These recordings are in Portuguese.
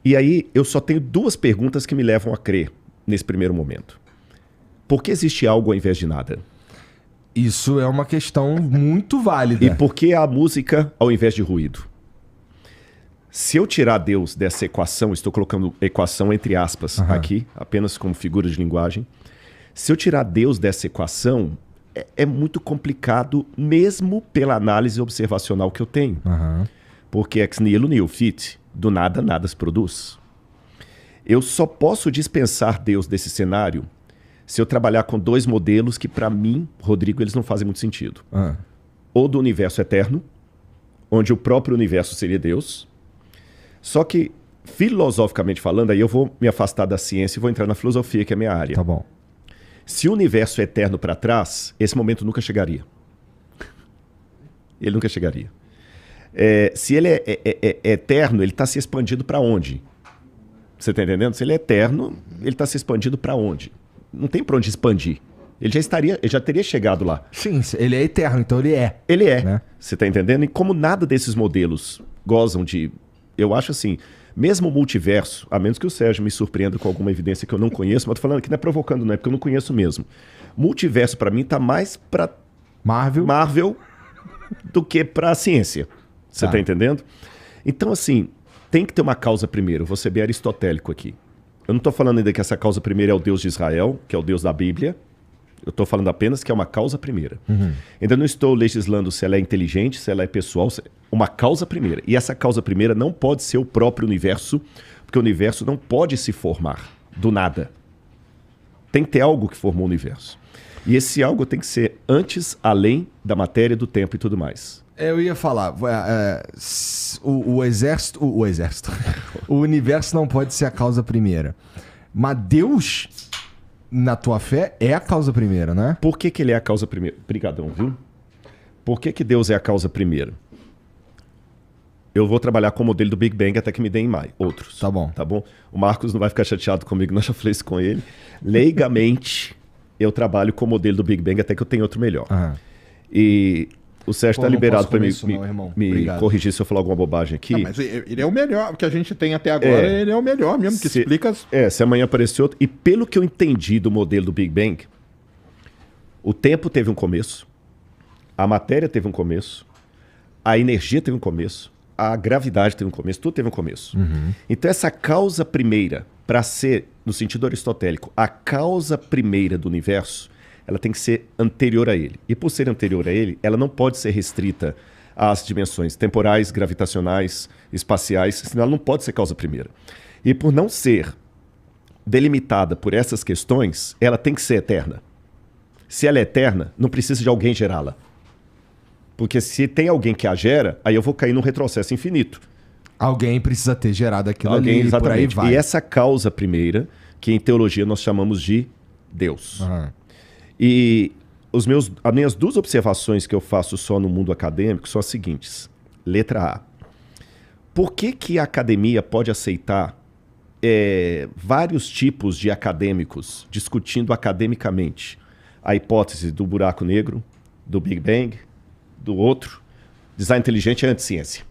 E aí eu só tenho duas perguntas que me levam a crer nesse primeiro momento. Por que existe algo ao invés de nada? Isso é uma questão muito válida. E por que a música ao invés de ruído? Se eu tirar Deus dessa equação, estou colocando equação entre aspas aqui, apenas como figura de linguagem. Se eu tirar Deus dessa equação, é muito complicado, mesmo pela análise observacional que eu tenho. Porque ex nihilo nihil fit, do nada, nada se produz. Eu só posso dispensar Deus desse cenário se eu trabalhar com dois modelos que, para mim, Rodrigo, eles não fazem muito sentido. Ou do universo eterno, onde o próprio universo seria Deus. Só que, filosoficamente falando, aí eu vou me afastar da ciência e vou entrar na filosofia, que é a minha área. Tá bom. Se o universo é eterno para trás, esse momento nunca chegaria. Ele nunca chegaria. Se ele é eterno, ele está se expandindo para onde? Você está entendendo? Se ele é eterno, ele está se expandindo para onde? Não tem para onde expandir. Ele já teria chegado lá. Sim, ele é eterno, então ele é. Ele é. Né? Você está entendendo? E como nada desses modelos gozam de... Eu acho assim, mesmo o multiverso, a menos que o Sérgio me surpreenda com alguma evidência que eu não conheço, mas tô falando que não é provocando, não é porque eu não conheço mesmo. Multiverso, para mim, tá mais para Marvel do que para a ciência. Você tá entendendo? Então, assim, tem que ter uma causa primeiro. Vou ser bem aristotélico aqui. Eu não tô falando ainda que essa causa primeira é o Deus de Israel, que é o Deus da Bíblia. Eu tô falando apenas que é uma causa primeira. Ainda não estou legislando se ela é inteligente, se ela é pessoal. Uma causa primeira. E essa causa primeira não pode ser o próprio universo, porque o universo não pode se formar do nada. Tem que ter algo que formou o universo. E esse algo tem que ser antes, além da matéria, do tempo e tudo mais. Eu ia falar, o exército, o universo não pode ser a causa primeira. Mas Deus, na tua fé, é a causa primeira, né? Por que ele é a causa primeira? Obrigadão, viu? Por que Deus é a causa primeira? Eu vou trabalhar com o modelo do Big Bang até que me deem mais outros. Tá bom. Tá bom? O Marcos não vai ficar chateado comigo, nós já falei isso com ele. Leigamente, eu trabalho com o modelo do Big Bang até que eu tenha outro melhor. E o Sérgio está liberado para me corrigir se eu falar alguma bobagem aqui. Mas ele é o melhor, o que a gente tem até agora, ele é o melhor mesmo, que explica... Se amanhã aparecer outro... E pelo que eu entendi do modelo do Big Bang, o tempo teve um começo, a matéria teve um começo, a energia teve um começo, a gravidade teve um começo, tudo teve um começo. Então essa causa primeira, para ser, no sentido aristotélico, a causa primeira do universo, ela tem que ser anterior a ele. E por ser anterior a ele, ela não pode ser restrita às dimensões temporais, gravitacionais, espaciais, senão ela não pode ser causa primeira. E por não ser delimitada por essas questões, ela tem que ser eterna. Se ela é eterna, não precisa de alguém gerá-la. Porque se tem alguém que a gera, aí eu vou cair num retrocesso infinito. Alguém precisa ter gerado aquilo ali, exatamente. Por aí vai. E essa causa primeira, que em teologia nós chamamos de Deus. E as minhas duas observações que eu faço só no mundo acadêmico são as seguintes. Letra A. Por que a academia pode aceitar vários tipos de acadêmicos discutindo academicamente a hipótese do buraco negro, do Big Bang, do outro? Design inteligente é anticiência.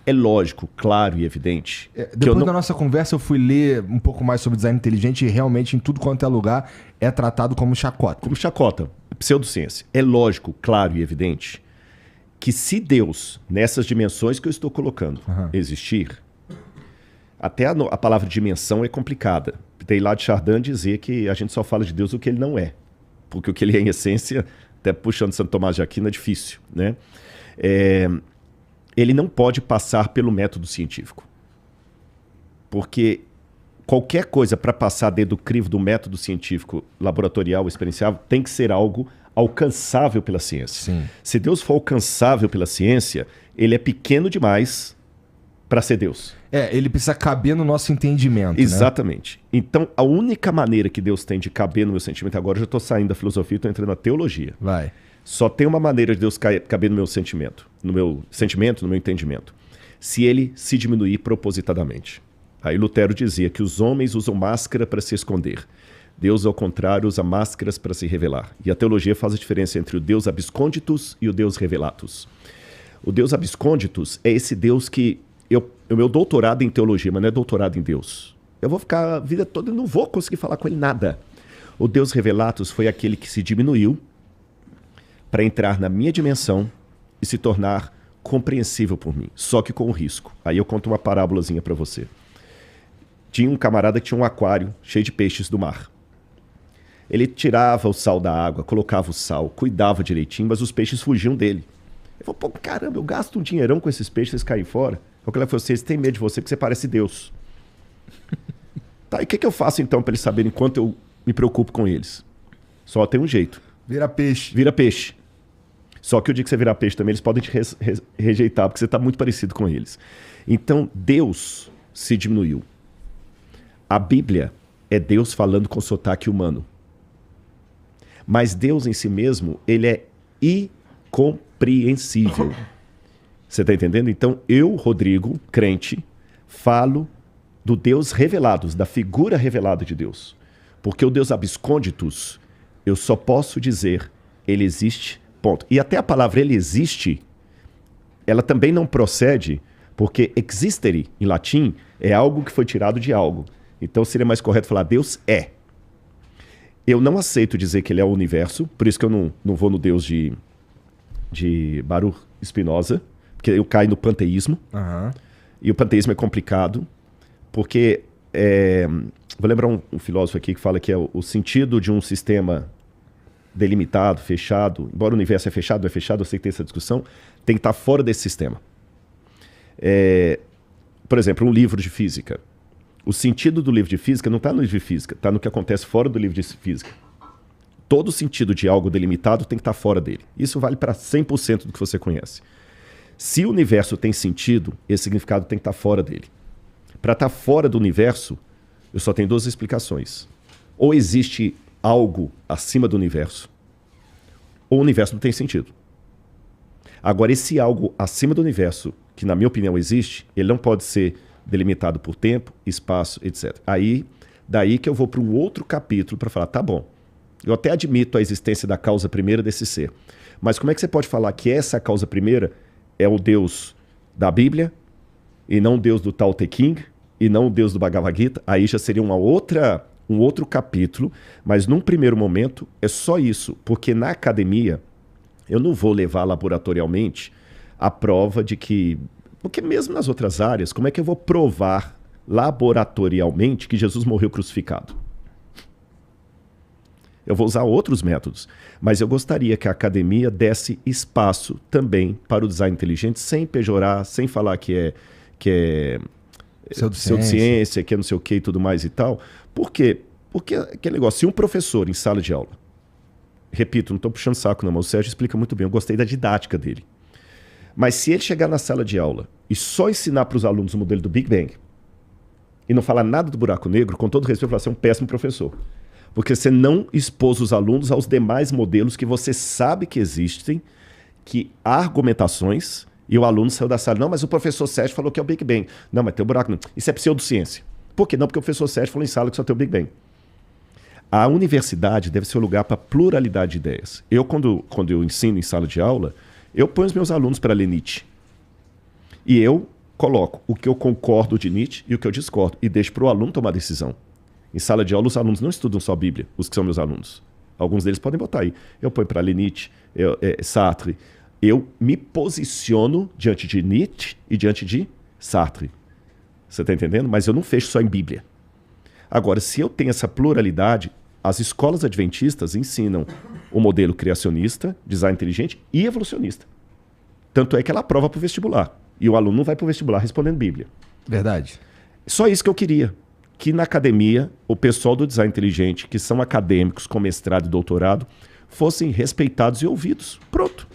É lógico, claro e evidente. Depois da nossa conversa, eu fui ler um pouco mais sobre design inteligente e realmente em tudo quanto é lugar é tratado como chacota. Como chacota, pseudociência. É lógico, claro e evidente que se Deus, nessas dimensões que eu estou colocando, existir, até a palavra dimensão é complicada. Teilhard de Chardin dizia que a gente só fala de Deus o que ele não é. Porque o que ele é em essência, até puxando Santo Tomás de Aquino, é difícil, né? Ele não pode passar pelo método científico. Porque qualquer coisa para passar dentro do crivo do método científico laboratorial, experienciável, tem que ser algo alcançável pela ciência. Sim. Se Deus for alcançável pela ciência, ele é pequeno demais para ser Deus. Ele precisa caber no nosso entendimento. Exatamente. Né? Então, a única maneira que Deus tem de caber no meu sentimento, agora eu já estou saindo da filosofia e estou entrando na teologia. Vai. Só tem uma maneira de Deus caber no meu sentimento, no meu entendimento, se ele se diminuir propositadamente. Aí Lutero dizia que os homens usam máscara para se esconder. Deus, ao contrário, usa máscaras para se revelar. E a teologia faz a diferença entre o Deus absconditus e o Deus revelatus. O Deus absconditus é esse Deus que o meu doutorado em teologia, mas não é doutorado em Deus. Eu vou ficar a vida toda e não vou conseguir falar com ele nada. O Deus Revelatus foi aquele que se diminuiu para entrar na minha dimensão e se tornar compreensível por mim, só que com um risco. Aí eu conto uma parábolazinha para você. Tinha um camarada que tinha um aquário cheio de peixes do mar. Ele tirava o sal da água, colocava o sal, cuidava direitinho, mas os peixes fugiam dele. Ele falou, pô, caramba, eu gasto um dinheirão com esses peixes, eles caem fora. O que ele falou assim, eles têm medo de você porque você parece Deus. Tá, e o que eu faço então para eles saberem quanto eu me preocupo com eles? Só tem um jeito. Vira peixe. Vira peixe. Só que o dia que você virar peixe também, eles podem te rejeitar, porque você está muito parecido com eles. Então, Deus se diminuiu. A Bíblia é Deus falando com sotaque humano. Mas Deus em si mesmo, ele é incompreensível. Você está entendendo? Então, eu, Rodrigo, crente, falo do Deus revelado, da figura revelada de Deus. Porque o Deus absconditus, eu só posso dizer, ele existe, ponto. E até a palavra ele existe, ela também não procede, porque existere, em latim, é algo que foi tirado de algo. Então seria mais correto falar Deus é. Eu não aceito dizer que ele é o universo, por isso que eu não vou no Deus de Baruch Spinoza, porque eu caio no panteísmo. Uhum. E o panteísmo é complicado, porque... vou lembrar um filósofo aqui que fala que é o sentido de um sistema delimitado, fechado, embora o universo é fechado, não é fechado, eu sei que tem essa discussão, tem que estar fora desse sistema. Por exemplo, um livro de física. O sentido do livro de física não está no livro de física, está no que acontece fora do livro de física. Todo o sentido de algo delimitado tem que estar fora dele. Isso vale para 100% do que você conhece. Se o universo tem sentido, esse significado tem que estar fora dele. Para estar fora do universo, eu só tenho duas explicações. Ou existe algo acima do universo, ou o universo não tem sentido. Agora, esse algo acima do universo, que na minha opinião existe, ele não pode ser delimitado por tempo, espaço, etc. Daí que eu vou para um outro capítulo para falar, tá bom, eu até admito a existência da causa primeira desse ser, mas como é que você pode falar que essa causa primeira é o Deus da Bíblia, e não o Deus do Tao Te Ching, e não o Deus do Bhagavad Gita? Aí já seria um outro capítulo, mas num primeiro momento é só isso, porque na academia eu não vou levar laboratorialmente a prova de que... Porque mesmo nas outras áreas, como é que eu vou provar laboratorialmente que Jesus morreu crucificado? Eu vou usar outros métodos, mas eu gostaria que a academia desse espaço também para o design inteligente, sem pejorar, sem falar que é pseudociência, que é não sei o que e tudo mais e tal. Por quê? Porque aquele negócio, se um professor em sala de aula, repito, não estou puxando saco não, mas o Sérgio explica muito bem, eu gostei da didática dele. Mas se ele chegar na sala de aula e só ensinar para os alunos o modelo do Big Bang e não falar nada do buraco negro, com todo respeito, vai ser um péssimo professor. Porque você não expôs os alunos aos demais modelos que você sabe que existem, que há argumentações, e o aluno saiu da sala. Não, mas o professor Sérgio falou que é o Big Bang. Não, mas tem o buraco negro. Isso é pseudociência. Por quê? Não, porque o professor Sérgio falou em sala que só tem o Big Bang. A universidade deve ser um lugar para pluralidade de ideias. Eu, quando eu ensino em sala de aula, eu ponho os meus alunos para ler Nietzsche. E eu coloco o que eu concordo de Nietzsche e o que eu discordo. E deixo para o aluno tomar decisão. Em sala de aula, os alunos não estudam só a Bíblia, os que são meus alunos. Alguns deles podem botar aí. Eu ponho para ler Nietzsche, Sartre. Eu me posiciono diante de Nietzsche e diante de Sartre. Você está entendendo? Mas eu não fecho só em Bíblia. Agora, se eu tenho essa pluralidade, as escolas adventistas ensinam o modelo criacionista, design inteligente e evolucionista. Tanto é que ela aprova para o vestibular. E o aluno não vai para o vestibular respondendo Bíblia. Verdade. Só isso que eu queria. Que na academia, o pessoal do design inteligente, que são acadêmicos com mestrado e doutorado, fossem respeitados e ouvidos. Pronto.